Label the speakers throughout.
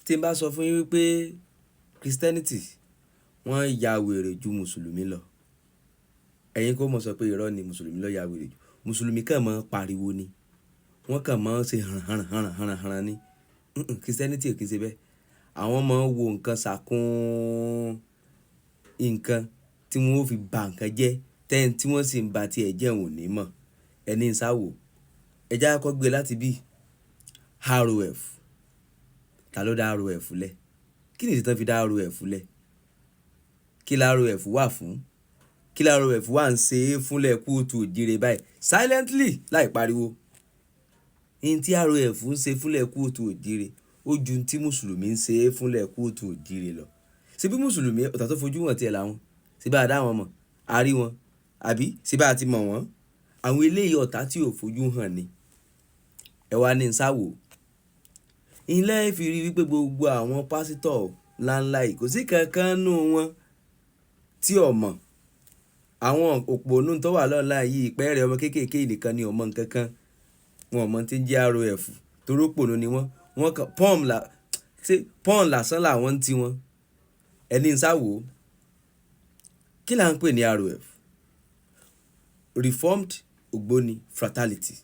Speaker 1: tí n bá sọ fún yín wípé Christianity wọ́n ya wèrè ju mùsùlùmí lọ, ẹ̀yin kò mọ̀ sọ pé irọ́ ni mùsùlùmí ló ya wèrè jù. Mùsùlùmí kàn máa pariwo ni, wọ́n kàn máa ṣe hànràn ni. Christianity kì í ṣe bẹ́ẹ̀. Àwọn máa ń wo nǹkan ṣàkún nǹkan tí wọ́n ó fi ba nǹkan jẹ́, tẹ́yìn tí wọ́n sì ń ba tiẹ̀ jẹ́ òun ní mọ̀. Ẹni ń sáwò ẹja kọ́ gbé láti bí ROF. Ta ló dá ROF lẹ̀? Kí ni ìdí tán fi dá ROF lẹ̀? Kí la ROF wà fún? Kí la ROF wà ń ṣe fúnlẹ̀ kóòtù òjire báyìí silently láì pariwo? In tí ROF ń ṣe fúnlẹ̀ kóòtù òjire ó ju tí mùsùlùmí ń ṣe fúnlẹ̀ kóòtù òjire lọ. Ṣé bí mùsùlùmí ọ̀tá tó fojú wọn tiẹ̀ làwọn? Ṣé bá a dá wọn mọ̀? A rí wọn àbí? Ṣé bá a ti mọ̀ wọ́n? Àwọn eléyìí ọ̀tá tí ò fojú hàn ni. Ẹ wá ní sáwò. Ilé fi rí wípé gbogbo àwọn pásítọ̀ ńláńlá yìí kò sí kankan nù wọn tí ò mọ̀. Àwọn òpònú tó wà lọ́la yìí pẹ́ẹ́rẹ́ ọmọ kéékèèké nìkan ni ò mọ̀ nǹkan kan. Wọn ò mọ̀ tí ń jẹ́ ROF torí òpònú ni wọ́n. Wọ́n kan pọ́n lásán làwọn ti wọn. Ẹni sáwò. Kí là ń pè ní ROF? Reformed Ògbóni Fraternity.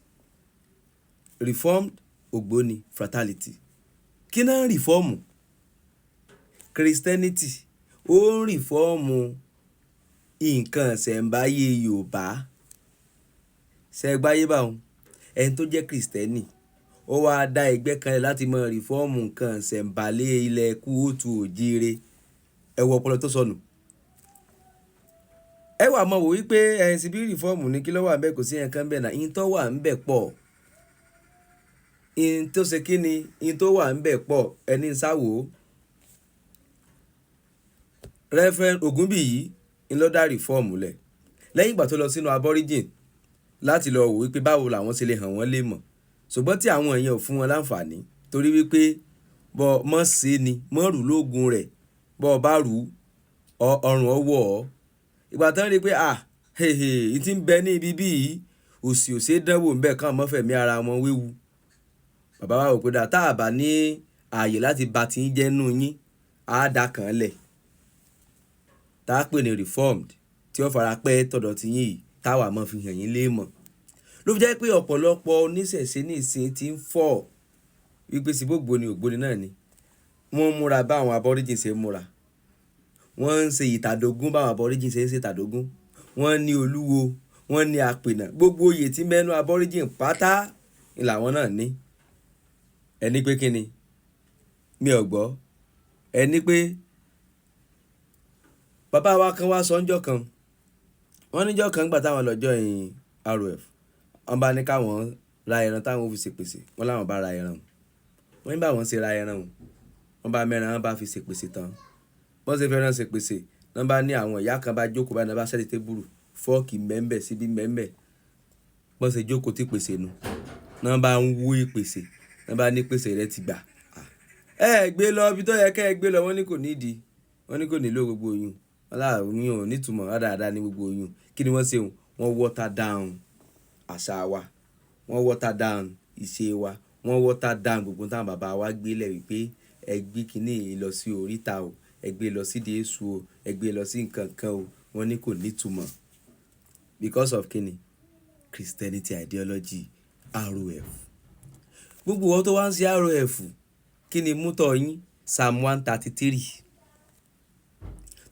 Speaker 1: Reformed Ògbóni Fraternity. Kí náà ń rìfọ́ọ̀mù? Christianity ó ń rìfọ́ọ̀mù nǹkan ṣẹ̀ǹbáyé Yorùbá. Ṣẹ̀ǹbáyé báwọn ẹni tó jẹ́ Kristẹni ó wá dá ẹgbẹ́ kan láti mọ rìfọ́ọ̀mù nǹkan ṣẹ̀ǹbálé ilẹ̀ kóòtù òjire. Ẹ wo ọpọlọ tó sọnù. Ẹ wá mọ̀ wò wípé ẹ̀yin sì bí rìfọ́ọ̀mù ní kí ló wà ń bẹ̀, kò sí nǹkan bẹ́ẹ̀ náà. In tó wà ń bẹ̀ pọ̀. In tó ṣe kí ni? In tó wà ń bẹ̀ pọ̀. Ẹni sáwò. Reverend Ògúnbíyì ń lọ dá rìfọ́ọ̀mù lẹ̀ lẹ́yìn ìgbà tó lọ sínú aborigine láti lọ wò wípé báwo làwọn ṣe lè hàn wọ́n lè mọ̀. Ṣùgbọ́n tí àwọn èèyàn ò fún wọn láǹfààní torí wípé bọ́ mọ́ ṣe ni mọ́ rù lóògùn rẹ̀ bọ́ bá rù ọrùn ọwọ́ ọ. Ìgbà tán rí pé ìtí ń bẹ ní ibi bíi òsì òsè dánwò ń bẹ kàn mọ́ fẹ̀mí ara wọn wéwu. Bàbá wa wò pé tá a bá ní ààyè láti ba ti ń jẹ́ nù yín á dá kàn lẹ̀. Tá a pè ní reformed tí ó fara pẹ́ tọ̀dọ̀ ti yín yìí táwa mọ́ fi hàn yín lé mọ̀. Ló fi jẹ́ pé ọ̀pọ̀lọpọ̀ oníṣẹ̀ṣe ní ìsìn ti ń fọ́ wípé sí gbogbo ni ògbóni náà ni. Wọ́n múra bá àwọn aborigine ṣe múra. Wọ́n ń ṣe ìtàdógún bá àwọn aborigine ṣe ń ṣe ìtàdógún. Wọ́n ní olúwo, wọ́n ní apènà. Gbogbo oyè tí mẹ́nu aborigine pátá ni làwọn náà ní. Ẹni pé kí ni? Mi ò gbọ́. Ẹni pé bàbá wa kan wá sọ ńjọ́ kan. Wọ́n níjọ́ kan gbà táwọn lọ́jọ́ yìn ROF. Wọ́n bá ní káwọn ra ẹran táwọn fi ṣèpèsè. Wọ́n láwọn bá ra ẹran. Wọ́n ní báwọn ṣe ra ẹran. Wọ́n bá mẹ́ran wọ́n bá fi ṣèpèsè tán. Wọ́n ṣe fẹ́ràn ṣèpèsè. Wọ́n bá ní àwọn ìyá kan bá jókòó báyìí náà bá ṣẹ́ni tébùrù. Fọ́ọ̀kì mẹ́ńbẹ̀ síbí mẹ́ńbẹ̀. Wọ́n ṣe jókòó tí pèsè nu. Wọ́n bá ń wú ìpèsè. Wọ́n bá ní pèsè rẹ ti gbà. Ẹ gbé lọ ibi tó yẹ kẹ́ ẹ gbé lọ. Wọ́n ní kò nídìí. Wọ́n ní kò nílò gbogbo oyún. Aláàrùn ò ní túmọ̀ dáadáa ní gbogbo oyún. Kí ni wọ́n ṣe? Wọ́n water down àṣà wa. Wọ́n water down ìṣe wa. Wọ́n water down gbogbo táwọn bàbá wa gbé lẹ̀ wípé ẹ gbé kíní lọ sí oríta o. Ẹ gbé lọ sí Jésù o. Ẹ gbé lọ sí nǹkan kan o. Wọ́n ní kò ní túmọ̀. Because of kíni? Christianity ideology ROF. Gbogbo wọn tó wá ń ṣe ROF kí ni mú tọ̀ yín? Psalm 133.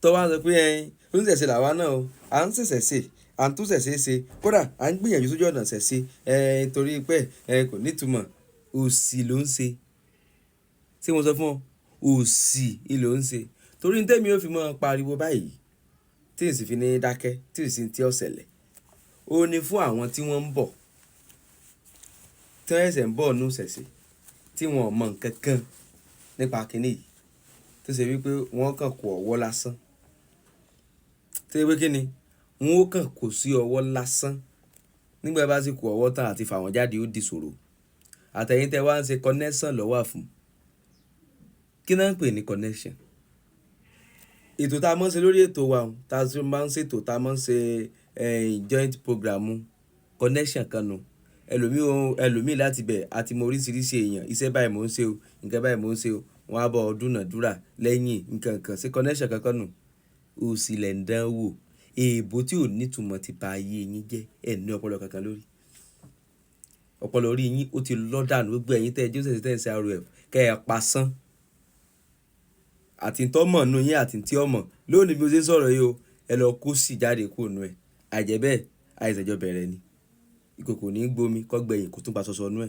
Speaker 1: Tó wá sọ pé oníṣẹ̀ṣe làwa náà o. À ń ṣẹ̀ṣẹ̀ à ń tún ṣẹ̀ṣẹ̀ ṣe. Kódà à ń gbìyànjú sójú ọ̀nà ṣẹ̀ṣẹ̀ torí pé kò ní túmọ̀. Òsì ló ń ṣe. Ṣé mo sọ fún ọ? Òsì ló ń ṣe. Torí ní tẹ́mi ó fi mọ́ pariwo báyìí tí n sì fi ní dákẹ́ tí n sì ti ọ̀sẹ̀lẹ̀. Ó ní fún àwọn tí wọ́n ń bọ̀. Tí wọ́n ẹ̀sẹ̀ ń bọ̀ nù ṣẹ̀ṣẹ̀ tí wọ́n mọ̀ nǹkan kan nípa kíní yìí. Tó ṣe wípé wọ́n kàn kó ọwọ́ lásán. Tó ṣe wípé kíni? Wọ́n ó kàn kó sí ọwọ́ lásán. Nígbà bá sì kó ọwọ́ tán àti fà wọ́n jáde ó di ṣòro. Àtẹ̀yìn tẹ́ wá ń ṣe connection ló wà fún. Kí náà ń pè ní connection? Ètò tá a máa ń ṣe lórí ètò wa tá a máa ń ṣètò tá a máa ń ṣe joint program connection kan nù. Ẹlòmíì láti bẹ̀ àti mọ oríṣiríṣi èèyàn. Iṣẹ́ báyìí mò ń ṣe o. Nǹkan báyìí mò ń ṣe o. wọ́n á bọ̀ dúnàdúrà lẹ́yìn nǹkan kan sí connection kankan nù òsì lẹ̀ ń dán wò èèbó tí ò nítumọ̀ ti ba ayé yín jẹ́ ẹ̀ ní ọpọlọ kankan lórí ọpọlọ orí yín ó ti lọ́ dànù gbogbo ẹ̀yin tẹ́ ẹ joseph tẹ́ ẹ ń ṣe ROF kẹ́ ẹ pa sán àti tọ́mọ̀ nù yín àti tí ọmọ lónìí bí o ṣe ń sọ̀rọ̀ yìí o ẹ lọ kó sì jáde kúrò nù ẹ̀ àìjẹ́ bẹ́ẹ̀ àìsànjọ bẹ̀rẹ̀ ni ìkòkò ní gbomi kọ́gbẹ̀yìn kó tún pa ṣọṣọ nù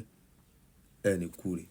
Speaker 1: ẹ̀ ní kú rè.